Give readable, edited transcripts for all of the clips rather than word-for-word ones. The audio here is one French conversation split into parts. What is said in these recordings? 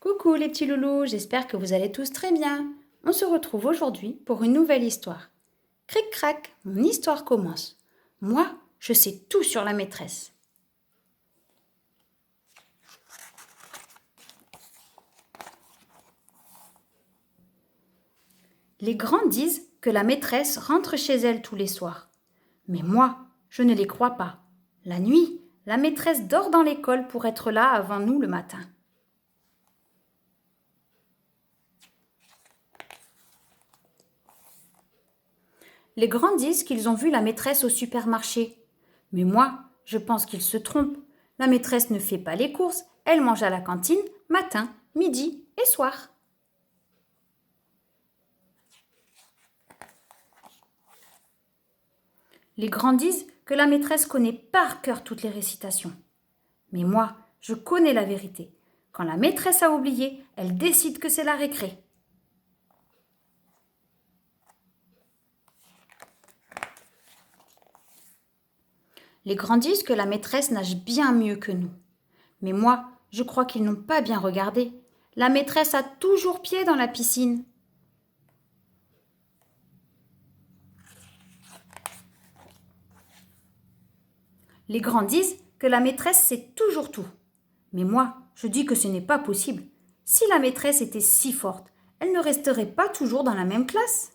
Coucou les petits loulous, j'espère que vous allez tous très bien. On se retrouve aujourd'hui pour une nouvelle histoire. Cric-crac, mon histoire commence. Moi, je sais tout sur la maîtresse. Les grands disent que la maîtresse rentre chez elle tous les soirs. Mais moi, je ne les crois pas. La nuit, la maîtresse dort dans l'école pour être là avant nous le matin. Les grands disent qu'ils ont vu la maîtresse au supermarché. Mais moi, je pense qu'ils se trompent. La maîtresse ne fait pas les courses, elle mange à la cantine, matin, midi et soir. Les grands disent que la maîtresse connaît par cœur toutes les récitations. Mais moi, je connais la vérité. Quand la maîtresse a oublié, elle décide que c'est la récré. Les grands disent que la maîtresse nage bien mieux que nous. Mais moi, je crois qu'ils n'ont pas bien regardé. La maîtresse a toujours pied dans la piscine. Les grands disent que la maîtresse sait toujours tout. Mais moi, je dis que ce n'est pas possible. Si la maîtresse était si forte, elle ne resterait pas toujours dans la même classe.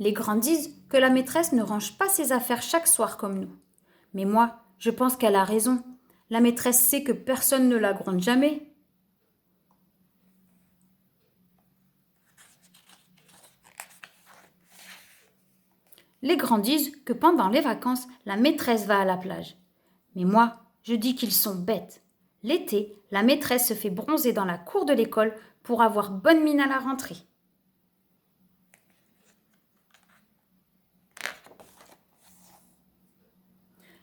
Les grands disent que la maîtresse ne range pas ses affaires chaque soir comme nous. Mais moi, je pense qu'elle a raison. La maîtresse sait que personne ne la gronde jamais. Les grands disent que pendant les vacances, la maîtresse va à la plage. Mais moi, je dis qu'ils sont bêtes. L'été, la maîtresse se fait bronzer dans la cour de l'école pour avoir bonne mine à la rentrée.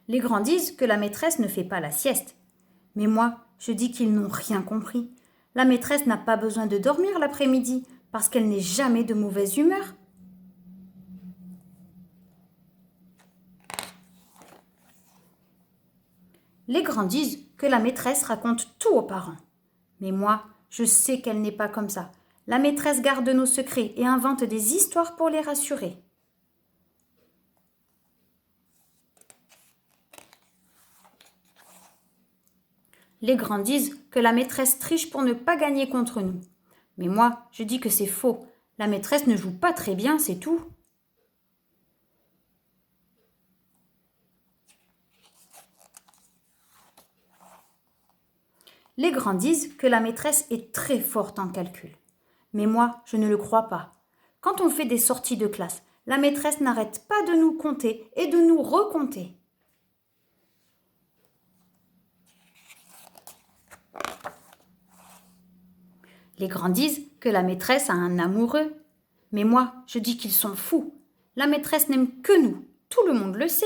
Les grands disent que la maîtresse ne fait pas la sieste. Mais moi, je dis qu'ils n'ont rien compris. La maîtresse n'a pas besoin de dormir l'après-midi parce qu'elle n'est jamais de mauvaise humeur. Les grands disent que la maîtresse raconte tout aux parents. Mais moi, je sais qu'elle n'est pas comme ça. La maîtresse garde nos secrets et invente des histoires pour les rassurer. Les grands disent que la maîtresse triche pour ne pas gagner contre nous. Mais moi, je dis que c'est faux. La maîtresse ne joue pas très bien, c'est tout. Les grands disent que la maîtresse est très forte en calcul. Mais moi, je ne le crois pas. Quand on fait des sorties de classe, la maîtresse n'arrête pas de nous compter et de nous recompter. Les grands disent que la maîtresse a un amoureux. Mais moi, je dis qu'ils sont fous. La maîtresse n'aime que nous. Tout le monde le sait.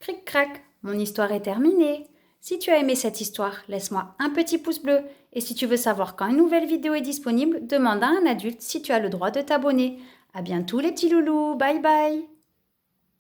Cric-crac, mon histoire est terminée. Si tu as aimé cette histoire, laisse-moi un petit pouce bleu. Et si tu veux savoir quand une nouvelle vidéo est disponible, demande à un adulte si tu as le droit de t'abonner. À bientôt les petits loulous, bye bye.